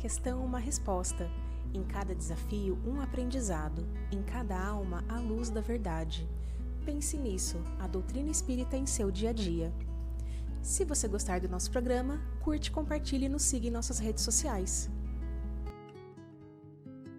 questão, uma resposta. Em cada desafio, um aprendizado. Em cada alma, a luz da verdade. Pense nisso, a doutrina espírita em seu dia a dia. Se você gostar do nosso programa, curte, compartilhe e nos siga em nossas redes sociais.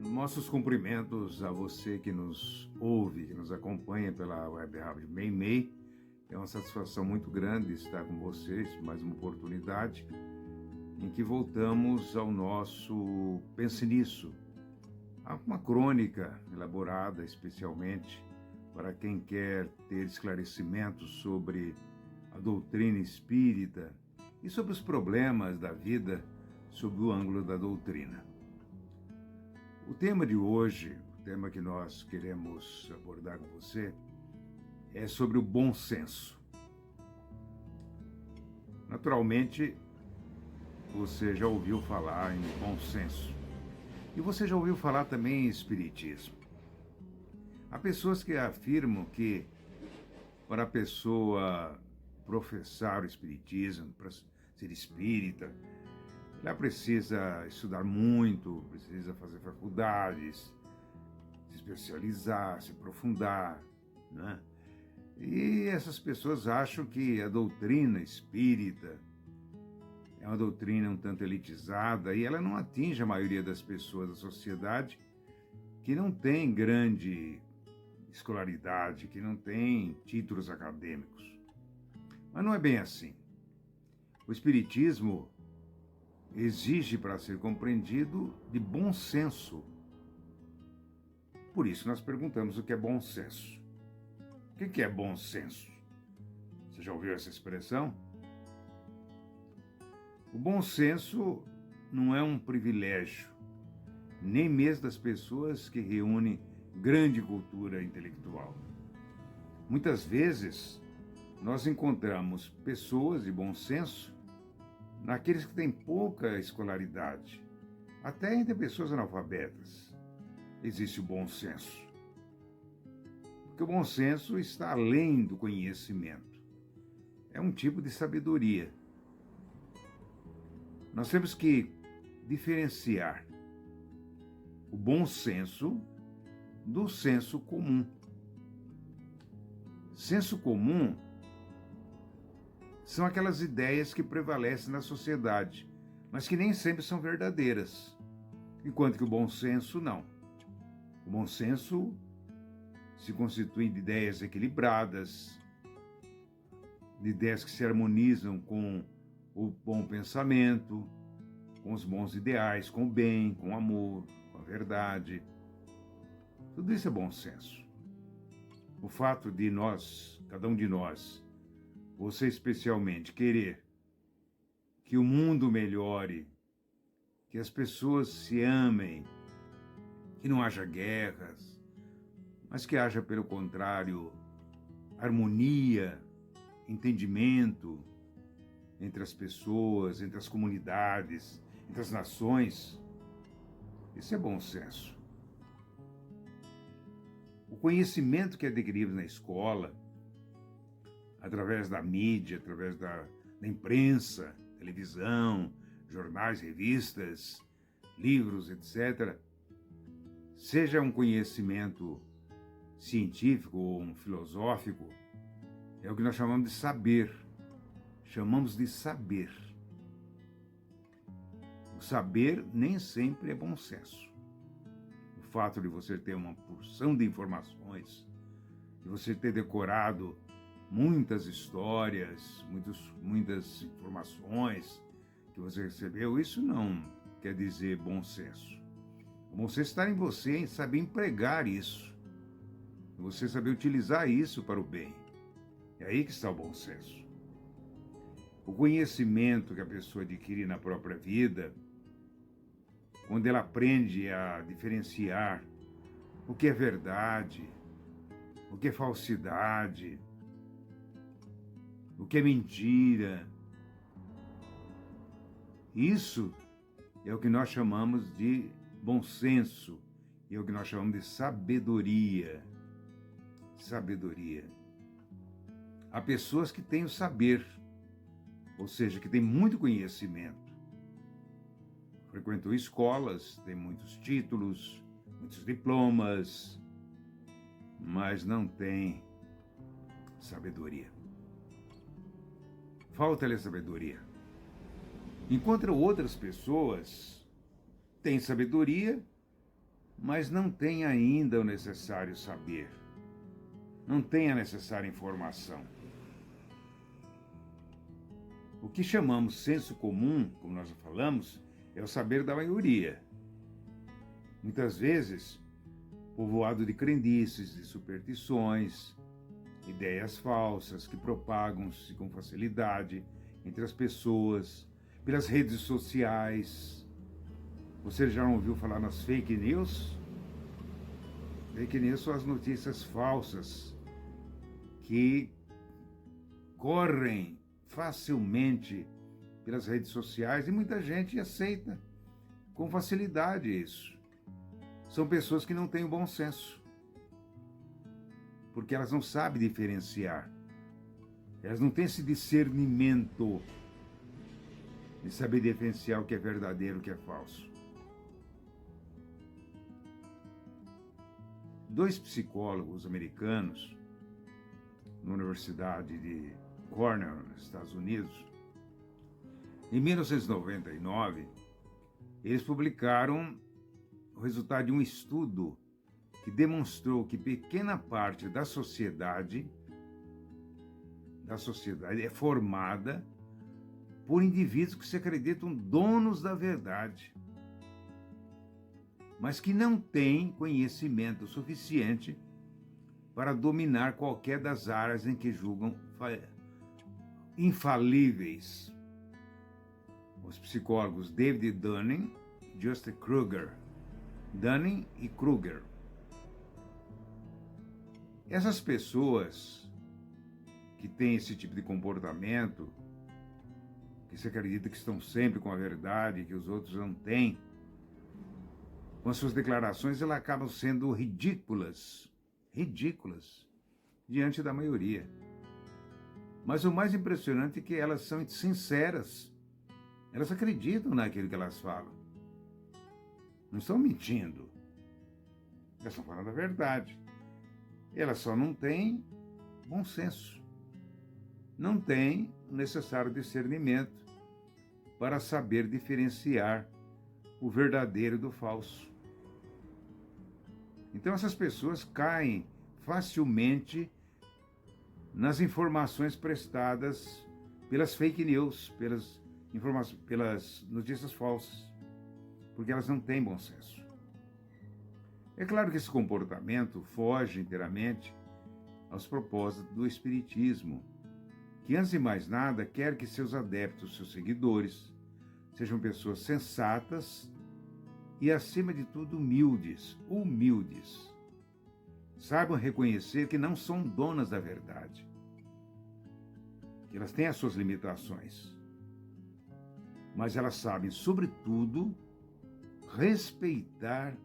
Nossos cumprimentos a você que nos ouve, que nos acompanha pela Web Rádio Meimei. É uma satisfação muito grande estar com vocês, mais uma oportunidade em que voltamos ao nosso Pense Nisso, uma crônica elaborada especialmente para quem quer ter esclarecimentos sobre a doutrina espírita e sobre os problemas da vida sob o ângulo da doutrina. O tema de hoje, o tema que nós queremos abordar com você, é sobre o bom senso. Naturalmente, você já ouviu falar em bom senso. E você já ouviu falar também em espiritismo. Há pessoas que afirmam que para a pessoa professar o espiritismo, para ser espírita, ela precisa estudar muito, precisa fazer faculdades, se especializar, se aprofundar, né? E essas pessoas acham que a doutrina espírita é uma doutrina um tanto elitizada e ela não atinge a maioria das pessoas da sociedade que não tem grande escolaridade, que não tem títulos acadêmicos. Mas não é bem assim. O espiritismo exige, para ser compreendido, de bom senso. Por isso nós perguntamos o que é bom senso. O que é bom senso? Você já ouviu essa expressão? O bom senso não é um privilégio, nem mesmo das pessoas que reúnem grande cultura intelectual. Muitas vezes, nós encontramos pessoas de bom senso naqueles que têm pouca escolaridade, até entre pessoas analfabetas. Existe o bom senso. Porque o bom senso está além do conhecimento. É um tipo de sabedoria. Nós temos que diferenciar o bom senso do senso comum. Senso comum são aquelas ideias que prevalecem na sociedade, mas que nem sempre são verdadeiras, enquanto que o bom senso não. O bom senso se constitui de ideias equilibradas, de ideias que se harmonizam com o bom pensamento, com os bons ideais, com o bem, com o amor, com a verdade. Tudo isso é bom senso. O fato de nós, cada um de nós, você especialmente, querer que o mundo melhore, que as pessoas se amem, que não haja guerras, mas que haja, pelo contrário, harmonia, entendimento entre as pessoas, entre as comunidades, entre as nações. Isso é bom senso. O conhecimento que adquirimos na escola, através da mídia, através da imprensa, televisão, jornais, revistas, livros, etc., seja um conhecimento científico ou um filosófico, é o que nós chamamos de saber. Chamamos de saber. O saber nem sempre é bom senso. O fato de você ter uma porção de informações, de você ter decorado muitas histórias, muitas informações que você recebeu, isso não quer dizer bom senso. O bom senso está em você, em saber empregar isso, em você saber utilizar isso para o bem. É aí que está o bom senso. O conhecimento que a pessoa adquire na própria vida, quando ela aprende a diferenciar o que é verdade, o que é falsidade, o que é mentira, isso é o que nós chamamos de bom senso, e é o que nós chamamos de sabedoria. Sabedoria. Há pessoas que têm o saber, ou seja, que têm muito conhecimento, frequentou escolas, tem muitos títulos, muitos diplomas, mas não tem sabedoria. Falta-lhe sabedoria. Encontra outras pessoas, têm sabedoria, mas não têm ainda o necessário saber. Não têm a necessária informação. O que chamamos senso comum, como nós já falamos, é o saber da maioria. Muitas vezes, povoado de crendices, de superstições, ideias falsas que propagam-se com facilidade entre as pessoas, pelas redes sociais. Você já ouviu falar nas fake news? Fake news são as notícias falsas que correm facilmente pelas redes sociais e muita gente aceita com facilidade isso. São pessoas que não têm o bom senso, porque elas não sabem diferenciar. Elas não têm esse discernimento de saber diferenciar o que é verdadeiro e o que é falso. 2 psicólogos americanos, na Universidade de Cornell, nos Estados Unidos, em 1999, eles publicaram o resultado de um estudo que demonstrou que pequena parte da sociedade é formada por indivíduos que se acreditam donos da verdade, mas que não têm conhecimento suficiente para dominar qualquer das áreas em que julgam infalíveis. Os psicólogos David Dunning e Justin Kruger. Dunning e Kruger. Essas pessoas que têm esse tipo de comportamento, que se acredita que estão sempre com a verdade, que os outros não têm, com as suas declarações, elas acabam sendo ridículas diante da maioria. Mas o mais impressionante é que elas são sinceras. Elas acreditam naquilo que elas falam. Não estão mentindo. Elas estão falando a verdade. Elas só não têm bom senso. Não têm o necessário discernimento para saber diferenciar o verdadeiro do falso. Então essas pessoas caem facilmente nas informações prestadas pelas fake news, pelas notícias falsas, porque elas não têm bom senso. É claro que esse comportamento foge inteiramente aos propósitos do Espiritismo, que antes de mais nada quer que seus adeptos, seus seguidores, sejam pessoas sensatas e, acima de tudo, humildes. Saibam reconhecer que não são donas da verdade, que elas têm as suas limitações, mas elas sabem, sobretudo, respeitar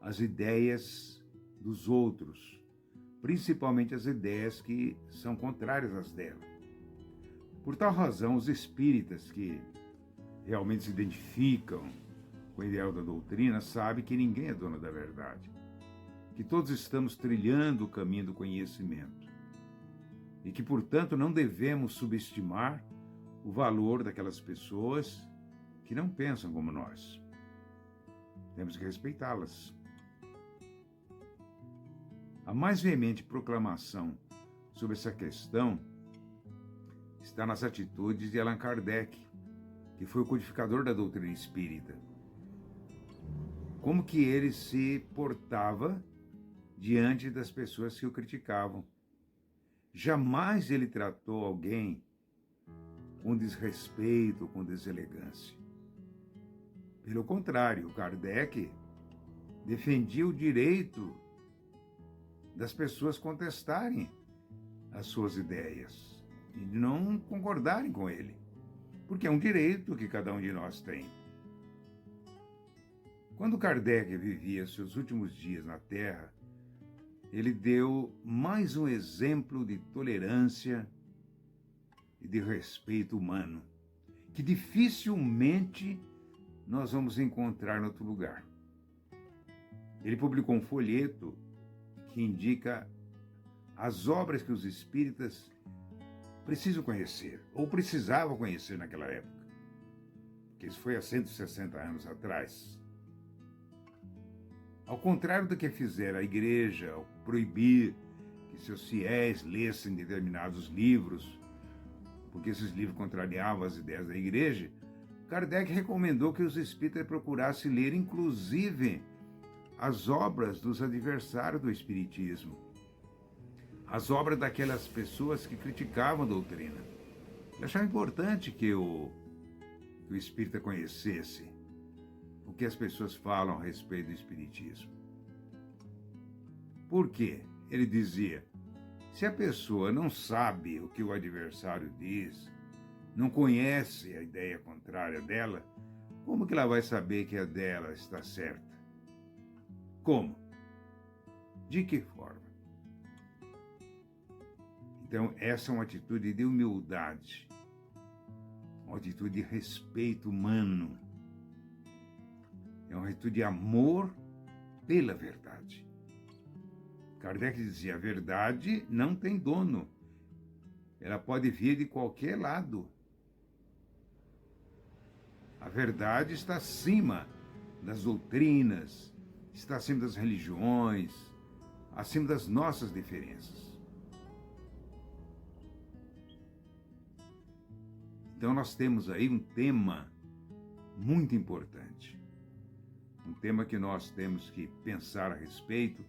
as ideias dos outros, principalmente as ideias que são contrárias às dela. Por tal razão, os espíritas que realmente se identificam com o ideal da doutrina sabem que ninguém é dono da verdade, que todos estamos trilhando o caminho do conhecimento e que, portanto, não devemos subestimar o valor daquelas pessoas que não pensam como nós. Temos que respeitá-las. A mais veemente proclamação sobre essa questão está nas atitudes de Allan Kardec, que foi o codificador da doutrina espírita. Como que ele se portava diante das pessoas que o criticavam. Jamais ele tratou alguém com desrespeito, com deselegância. Pelo contrário, Kardec defendia o direito das pessoas contestarem as suas ideias e de não concordarem com ele, porque é um direito que cada um de nós tem. Quando Kardec vivia seus últimos dias na Terra, ele deu mais um exemplo de tolerância e de respeito humano, que dificilmente nós vamos encontrar em outro lugar. Ele publicou um folheto que indica as obras que os espíritas precisam conhecer, ou precisavam conhecer naquela época, que isso foi há 160 anos atrás. Ao contrário do que fizera a igreja ao proibir que seus fiéis lessem determinados livros, porque esses livros contrariavam as ideias da igreja, Kardec recomendou que os espíritas procurassem ler, inclusive, as obras dos adversários do espiritismo, as obras daquelas pessoas que criticavam a doutrina. Ele achava importante que o espírita conhecesse o que as pessoas falam a respeito do espiritismo. Por quê? Ele dizia, se a pessoa não sabe o que o adversário diz, não conhece a ideia contrária dela, como que ela vai saber que a dela está certa? Como? De que forma? Então, essa é uma atitude de humildade, uma atitude de respeito humano, é uma atitude de amor pela verdade. Kardec dizia, a verdade não tem dono, ela pode vir de qualquer lado. A verdade está acima das doutrinas, está acima das religiões, acima das nossas diferenças. Então nós temos aí um tema muito importante, um tema que nós temos que pensar a respeito,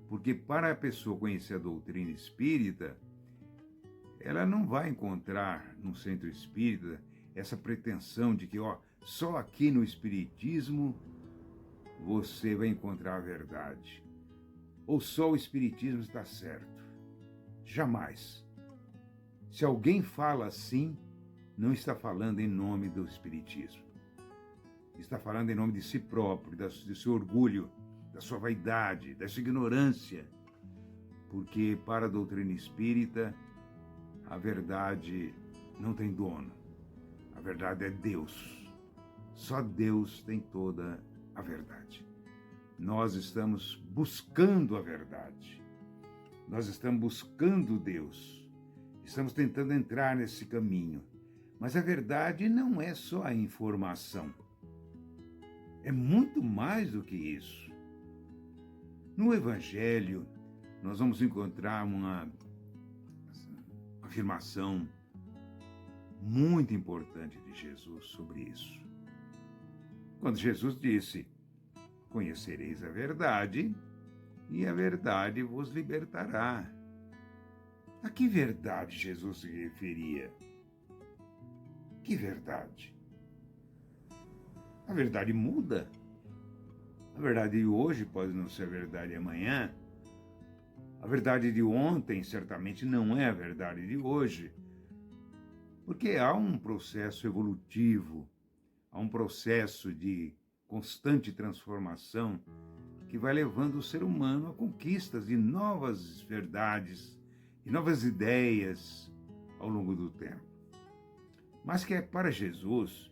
porque para a pessoa conhecer a doutrina espírita, ela não vai encontrar no centro espírita essa pretensão de que, só aqui no espiritismo você vai encontrar a verdade, ou só o espiritismo está certo. Jamais. Se alguém fala assim, não está falando em nome do espiritismo. Está falando em nome de si próprio, do seu orgulho, da sua vaidade, da sua ignorância. Porque para a doutrina espírita, a verdade não tem dono. A verdade é Deus. Só Deus tem toda a verdade. Nós estamos buscando a verdade. Nós estamos buscando Deus. Estamos tentando entrar nesse caminho. Mas a verdade não é só a informação. É muito mais do que isso. No Evangelho, nós vamos encontrar uma afirmação muito importante de Jesus sobre isso. Quando Jesus disse, conhecereis a verdade, e a verdade vos libertará. A que verdade Jesus se referia? Que verdade? A verdade muda. A verdade de hoje pode não ser a verdade de amanhã. A verdade de ontem certamente não é a verdade de hoje. Porque há um processo evolutivo, há um processo de constante transformação que vai levando o ser humano a conquistas de novas verdades e novas ideias ao longo do tempo. Mas que para Jesus,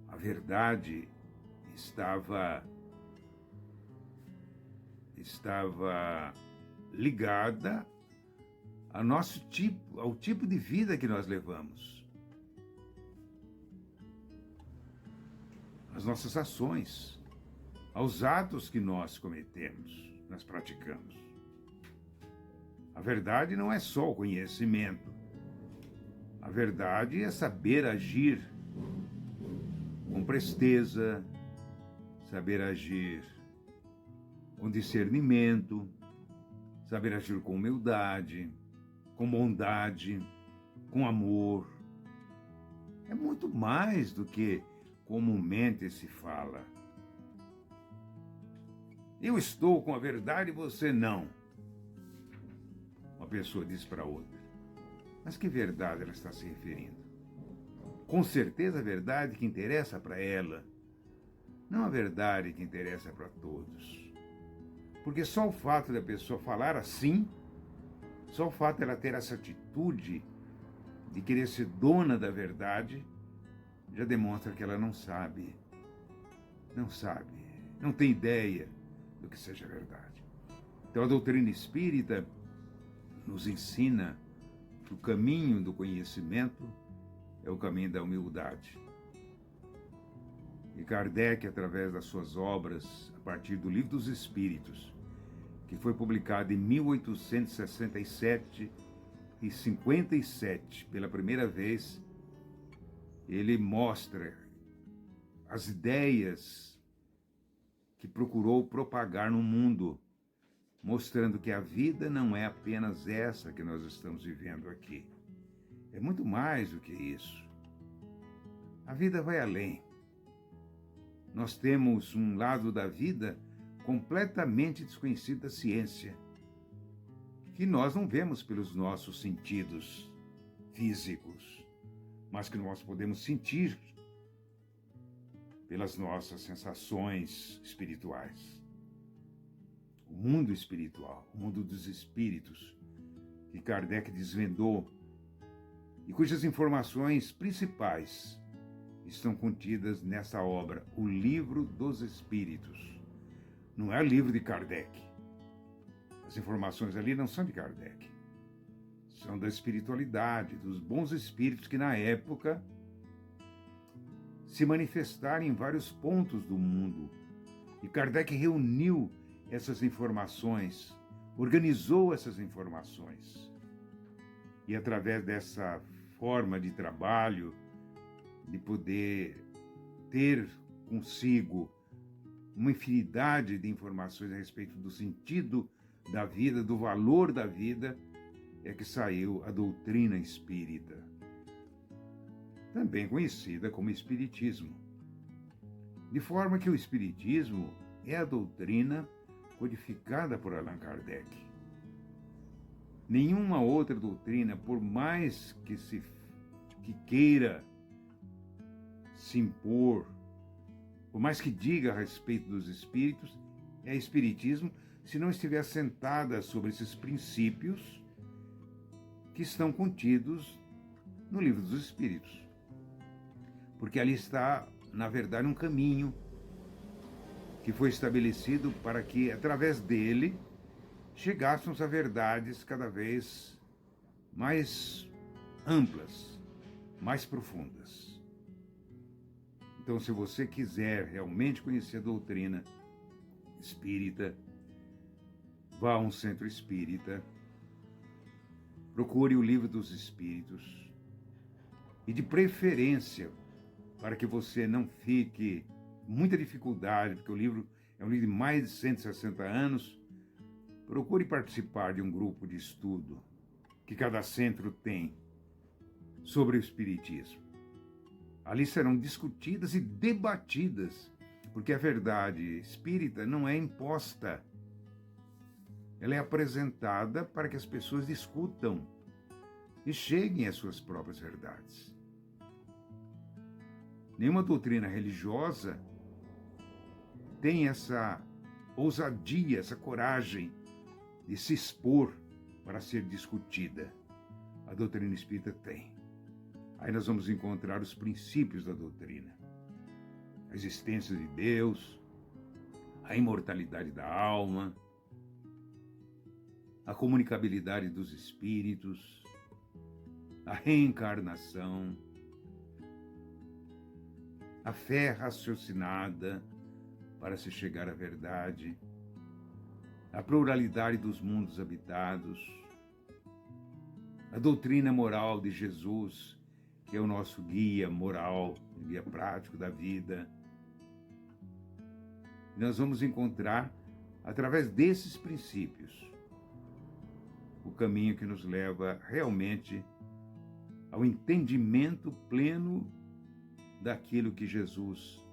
a verdade estava ligada ao tipo de vida que nós levamos, às nossas ações, aos atos que nós cometemos, nós praticamos. A verdade não é só o conhecimento. A verdade é saber agir com presteza, saber agir com discernimento, saber agir com humildade, com bondade, com amor. É muito mais do que comumente se fala. Eu estou com a verdade e você não. Uma pessoa diz para outra. Mas que verdade ela está se referindo? Com certeza a verdade que interessa para ela, não a verdade que interessa para todos. Porque só o fato da pessoa falar assim, só o fato de ela ter essa atitude de querer ser dona da verdade, já demonstra que ela não sabe, não tem ideia do que seja verdade. Então a doutrina espírita nos ensina que o caminho do conhecimento é o caminho da humildade. E Kardec, através das suas obras, a partir do Livro dos Espíritos, que foi publicado em 1867 e 57, pela primeira vez, ele mostra as ideias que procurou propagar no mundo, mostrando que a vida não é apenas essa que nós estamos vivendo aqui. É muito mais do que isso. A vida vai além. Nós temos um lado da vida completamente desconhecido da ciência, que nós não vemos pelos nossos sentidos físicos, mas que nós podemos sentir pelas nossas sensações espirituais. O mundo espiritual, o mundo dos espíritos, que Kardec desvendou e cujas informações principais estão contidas nessa obra, o Livro dos Espíritos. Não é o livro de Kardec. As informações ali não são de Kardec. São da espiritualidade, dos bons espíritos que na época se manifestaram em vários pontos do mundo. E Kardec reuniu essas informações, organizou essas informações. E através dessa forma de trabalho, de poder ter consigo uma infinidade de informações a respeito do sentido da vida, do valor da vida, é que saiu a doutrina espírita, também conhecida como Espiritismo. De forma que o Espiritismo é a doutrina codificada por Allan Kardec. Nenhuma outra doutrina, por mais que queira se impor, por mais que diga a respeito dos espíritos, é Espiritismo, se não estiver assentada sobre esses princípios que estão contidos no Livro dos Espíritos. Porque ali está, na verdade, um caminho que foi estabelecido para que, através dele, chegássemos a verdades cada vez mais amplas, mais profundas. Então, se você quiser realmente conhecer a doutrina espírita, vá a um centro espírita, procure o Livro dos Espíritos e, de preferência, para que você não fique com muita dificuldade, porque o livro é um livro de mais de 160 anos, procure participar de um grupo de estudo que cada centro tem sobre o Espiritismo. Ali serão discutidas e debatidas, porque a verdade espírita não é imposta. Ela é apresentada para que as pessoas discutam e cheguem às suas próprias verdades. Nenhuma doutrina religiosa tem essa ousadia, essa coragem de se expor para ser discutida. A doutrina espírita tem. Aí nós vamos encontrar os princípios da doutrina. A existência de Deus, a imortalidade da alma, a comunicabilidade dos espíritos, a reencarnação, a fé raciocinada para se chegar à verdade, a pluralidade dos mundos habitados, a doutrina moral de Jesus, que é o nosso guia moral, guia prático da vida. Nós vamos encontrar, através desses princípios, o caminho que nos leva realmente ao entendimento pleno daquilo que Jesus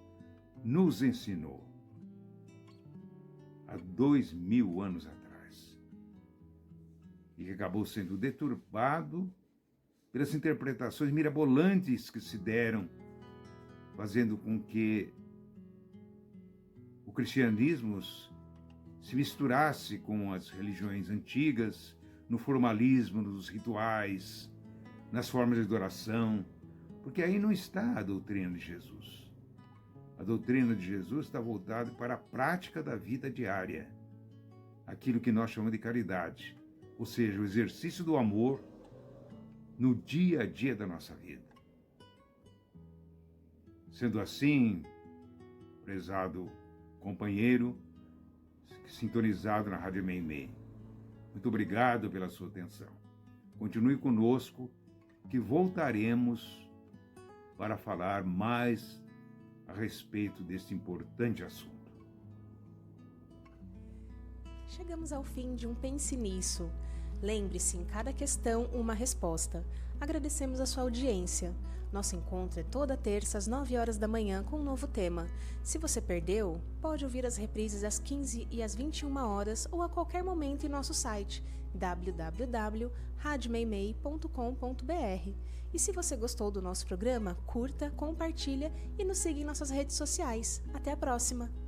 nos ensinou há 2000 anos atrás e que acabou sendo deturpado pelas interpretações mirabolantes que se deram, fazendo com que o cristianismo se misturasse com as religiões antigas, no formalismo, nos rituais, nas formas de adoração, Porque aí não está a doutrina de Jesus. A doutrina de Jesus está voltada para a prática da vida diária, aquilo que nós chamamos de caridade, ou seja, o exercício do amor no dia a dia da nossa vida. Sendo assim, prezado companheiro, sintonizado na Rádio Meimei, muito obrigado pela sua atenção. Continue conosco, que voltaremos para falar mais a respeito desse importante assunto. Chegamos ao fim de um Pense Nisso. Lembre-se, em cada questão, uma resposta. Agradecemos a sua audiência. Nosso encontro é toda terça às 9 horas da manhã com um novo tema. Se você perdeu, pode ouvir as reprises às 15 e às 21 horas ou a qualquer momento em nosso site www.radiomeimei.com.br. E se você gostou do nosso programa, curta, compartilha e nos siga em nossas redes sociais. Até a próxima!